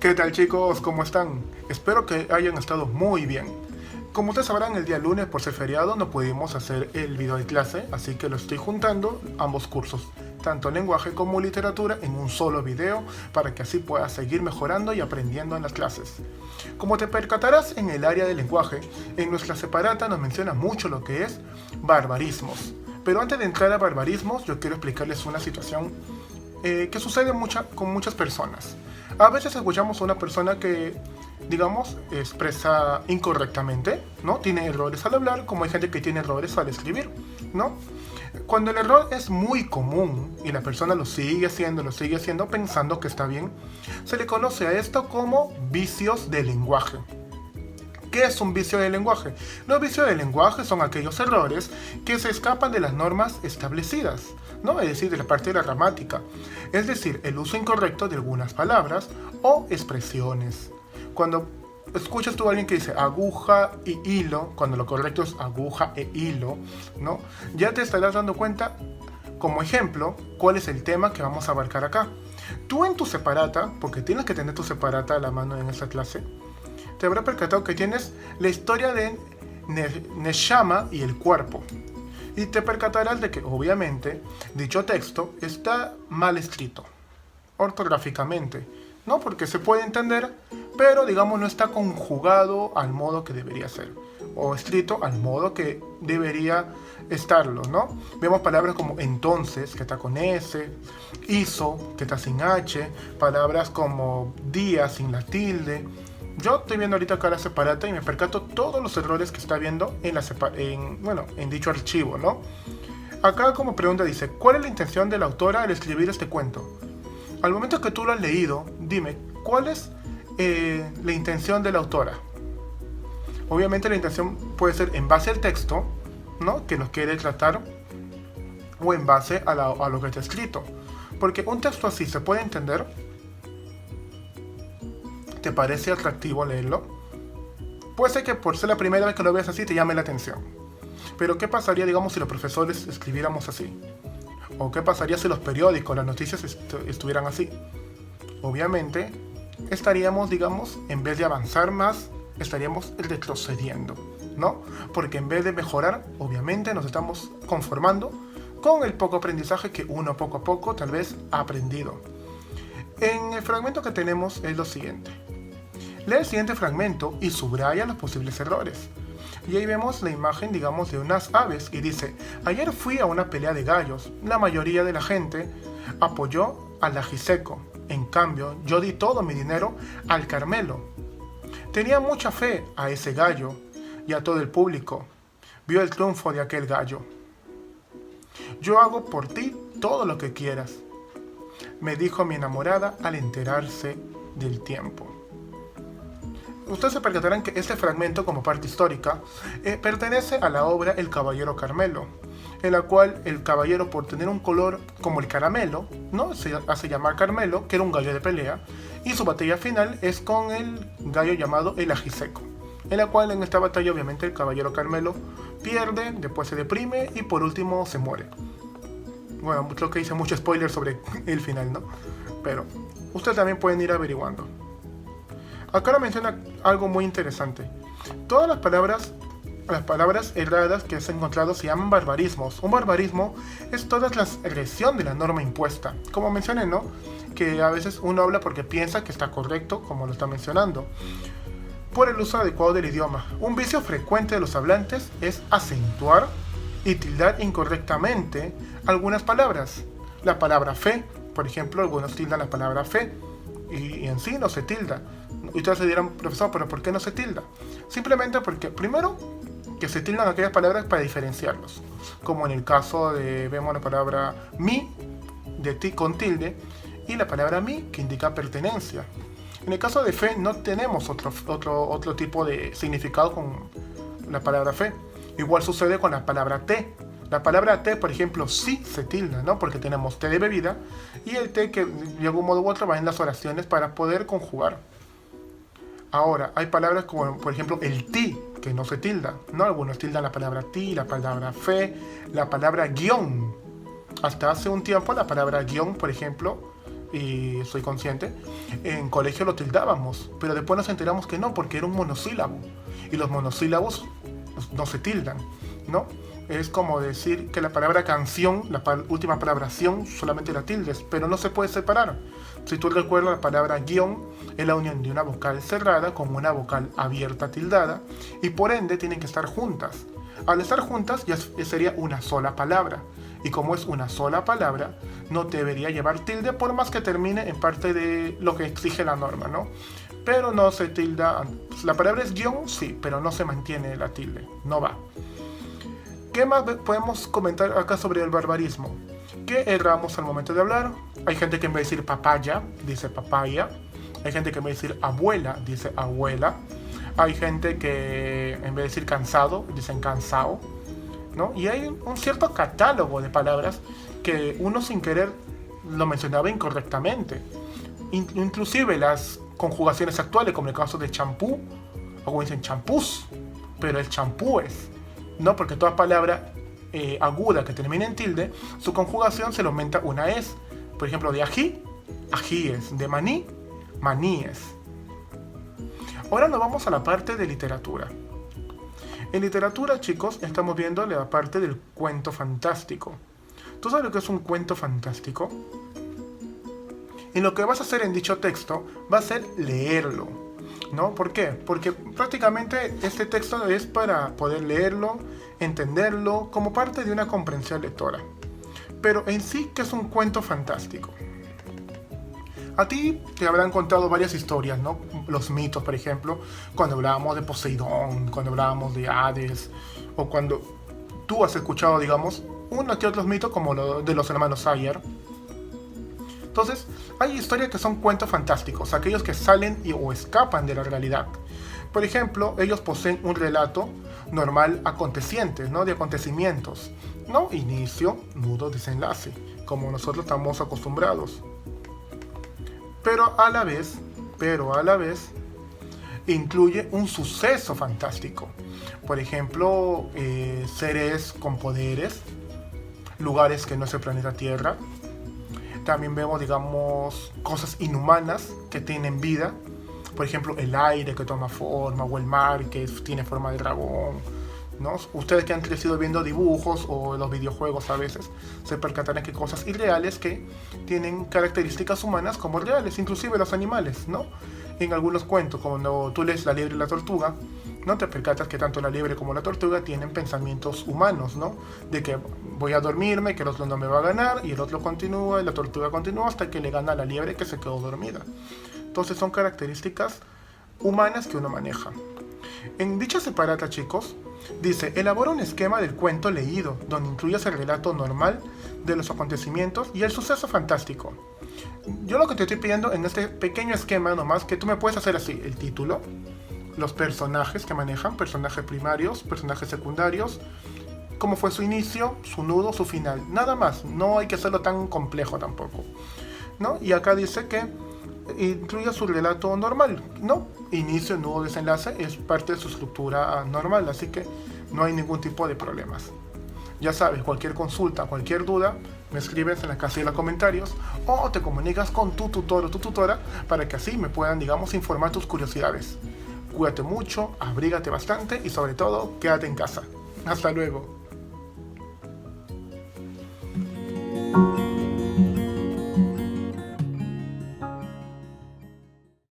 ¿Qué tal chicos? ¿Cómo están? Espero que hayan estado muy bien. Como ustedes sabrán, el día lunes por ser feriado no pudimos hacer el video de clase, así que lo estoy juntando ambos cursos, tanto lenguaje como literatura, en un solo video para que así puedas seguir mejorando y aprendiendo en las clases. Como te percatarás, en el área del lenguaje, en nuestra separata nos menciona mucho lo que es barbarismos. Pero antes de entrar a barbarismos, yo quiero explicarles una situación que sucede con muchas personas. A veces escuchamos a una persona que, digamos, expresa incorrectamente, ¿no? Tiene errores al hablar, como hay gente que tiene errores al escribir, ¿no? Cuando el error es muy común y la persona lo sigue haciendo pensando que está bien, se le conoce a esto como vicios de lenguaje. ¿Qué es un vicio de lenguaje? Los vicios de lenguaje son aquellos errores que se escapan de las normas establecidas, ¿no? Es decir, de la parte de la gramática, es decir, el uso incorrecto de algunas palabras o expresiones. Cuando escuchas tú a alguien que dice aguja y hilo, cuando lo correcto es aguja e hilo, ¿no? Ya te estarás dando cuenta, como ejemplo, cuál es el tema que vamos a abarcar acá. Tú en tu separata, porque tienes que tener tu separata a la mano en esta clase, te habrás percatado que tienes la historia de Neshama y el cuerpo. Y te percatarás de que, obviamente, dicho texto está mal escrito, ortográficamente, ¿no? Porque se puede entender, pero digamos no está conjugado al modo que debería ser, o escrito al modo que debería estarlo, ¿no? Vemos palabras como entonces, que está con S, hizo, que está sin H, palabras como día sin la tilde. Yo estoy viendo ahorita acá la separata y me percato todos los errores que está viendo en dicho archivo, ¿no? Acá como pregunta dice, ¿cuál es la intención de la autora al escribir este cuento? Al momento que tú lo has leído, dime, ¿cuál es la intención de la autora? Obviamente la intención puede ser en base al texto, ¿no? Que nos quiere tratar, o en base a lo que está escrito. Porque un texto así se puede entender. ¿Te parece atractivo leerlo? Puede ser que por ser la primera vez que lo veas así te llame la atención. Pero ¿qué pasaría, digamos, si los profesores escribiéramos así? ¿O qué pasaría si los periódicos, las noticias estuvieran así? Obviamente, estaríamos, digamos, en vez de avanzar más, estaríamos retrocediendo, ¿no? Porque en vez de mejorar, obviamente nos estamos conformando con el poco aprendizaje que uno poco a poco tal vez ha aprendido. En el fragmento que tenemos es lo siguiente. Lee el siguiente fragmento y subraya los posibles errores. Y ahí vemos la imagen, digamos, de unas aves y dice, ayer fui a una pelea de gallos. La mayoría de la gente apoyó al ajiseco. En cambio, yo di todo mi dinero al Carmelo. Tenía mucha fe a ese gallo y a todo el público. Vio el triunfo de aquel gallo. Yo hago por ti todo lo que quieras, me dijo mi enamorada al enterarse del tiempo. Ustedes se percatarán que este fragmento, como parte histórica, pertenece a la obra El Caballero Carmelo, en la cual el caballero, por tener un color como el caramelo, ¿no? Se hace llamar Carmelo, que era un gallo de pelea, y su batalla final es con el gallo llamado el ajiseco, en la cual en esta batalla obviamente el caballero Carmelo pierde, después se deprime y por último se muere. Bueno, creo que hice mucho spoiler sobre el final, ¿no? Pero ustedes también pueden ir averiguando. Acá nos menciona algo muy interesante. Todas las palabras erradas que has encontrado se llaman barbarismos. Un barbarismo es toda la transgresión de la norma impuesta. Como mencioné, ¿no? Que a veces uno habla porque piensa que está correcto, como lo está mencionando, por el uso adecuado del idioma. Un vicio frecuente de los hablantes es acentuar y tildar incorrectamente algunas palabras. La palabra fe, por ejemplo, algunos tildan la palabra fe y en sí no se tilda. Y ustedes se dirán, profesor, ¿pero por qué no se tilda? Simplemente porque, primero, que se tildan aquellas palabras para diferenciarlos. Como en el caso de, vemos la palabra mi, de ti con tilde, y la palabra mi, que indica pertenencia. En el caso de fe no tenemos otro tipo de significado con la palabra fe. Igual sucede con la palabra té. La palabra té, por ejemplo, sí se tilda, ¿no? Porque tenemos té de bebida y el té que de algún modo u otro va en las oraciones para poder conjugar. Ahora, hay palabras como, por ejemplo, el ti, que no se tilda, ¿no? Algunos tildan la palabra ti, la palabra fe, la palabra guión. Hasta hace un tiempo la palabra guión, por ejemplo, y soy consciente, en colegio lo tildábamos, pero después nos enteramos que no, porque era un monosílabo. Y los monosílabos no se tildan, ¿no? Es como decir que la palabra canción, última palabra ción, solamente la tildes, pero no se puede separar. Si tú recuerdas, la palabra guión es la unión de una vocal cerrada con una vocal abierta tildada, y por ende tienen que estar juntas. Al estar juntas ya sería una sola palabra, y como es una sola palabra, no debería llevar tilde por más que termine en parte de lo que exige la norma, ¿no? Pero no se tilda, la palabra es guión, sí, pero no se mantiene la tilde, no va. ¿Qué más podemos comentar acá sobre el barbarismo? Que erramos al momento de hablar. Hay gente que en vez de decir papaya, dice papaya. Hay gente que en vez de decir abuela, dice abuela. Hay gente que en vez de decir cansado, dicen cansado, ¿no? Y hay un cierto catálogo de palabras que uno sin querer lo mencionaba incorrectamente. Inclusive las conjugaciones actuales, como en el caso de champú, o como dicen champús, pero el champú es, ¿no? Porque toda palabra aguda que termina en tilde, su conjugación se le aumenta una es. Por ejemplo, de ají, ajíes. De maní, maníes. Ahora nos vamos a la parte de literatura. En literatura, chicos, estamos viendo la parte del cuento fantástico. ¿Tú sabes lo que es un cuento fantástico? Y lo que vas a hacer en dicho texto va a ser leerlo, ¿no? ¿Por qué? Porque prácticamente este texto es para poder leerlo, entenderlo, como parte de una comprensión lectora. Pero en sí, ¿qué es un cuento fantástico? A ti te habrán contado varias historias, ¿no? Los mitos, por ejemplo, cuando hablábamos de Poseidón, cuando hablábamos de Hades, o cuando tú has escuchado, digamos, uno que otros mitos como lo de los hermanos Ayer. Entonces, hay historias que son cuentos fantásticos, aquellos que salen o escapan de la realidad. Por ejemplo, ellos poseen un relato normal aconteciente, ¿no? De acontecimientos, ¿no? Inicio, nudo, desenlace, como nosotros estamos acostumbrados. Pero a la vez, incluye un suceso fantástico. Por ejemplo, seres con poderes, lugares que no es el planeta Tierra. También vemos, digamos, cosas inhumanas que tienen vida. Por ejemplo, el aire que toma forma, o el mar que tiene forma de dragón, ¿no? Ustedes que han crecido viendo dibujos o los videojuegos a veces, se percatarán que cosas irreales que tienen características humanas como reales, inclusive los animales, ¿no? En algunos cuentos, cuando tú lees La liebre y la tortuga, no te percatas que tanto la liebre como la tortuga tienen pensamientos humanos, ¿no? De que voy a dormirme, que el otro no me va a ganar, y el otro continúa, y la tortuga continúa hasta que le gana a la liebre que se quedó dormida. Entonces son características humanas que uno maneja. En dicha separata, chicos, dice, elabora un esquema del cuento leído, donde incluyas el relato normal de los acontecimientos y el suceso fantástico. Yo lo que te estoy pidiendo en este pequeño esquema nomás, que tú me puedes hacer así, el título, los personajes que manejan, personajes primarios, personajes secundarios, cómo fue su inicio, su nudo, su final, nada más, no hay que hacerlo tan complejo tampoco, ¿no? Y acá dice que incluya su relato normal, ¿no? Inicio, nudo, desenlace es parte de su estructura normal, así que no hay ningún tipo de problemas. Ya sabes, cualquier consulta, cualquier duda, me escribes en la casilla de los comentarios o te comunicas con tu tutor o tu tutora para que así me puedan, digamos, informar tus curiosidades. Cuídate mucho, abrígate bastante y sobre todo, quédate en casa. Hasta luego.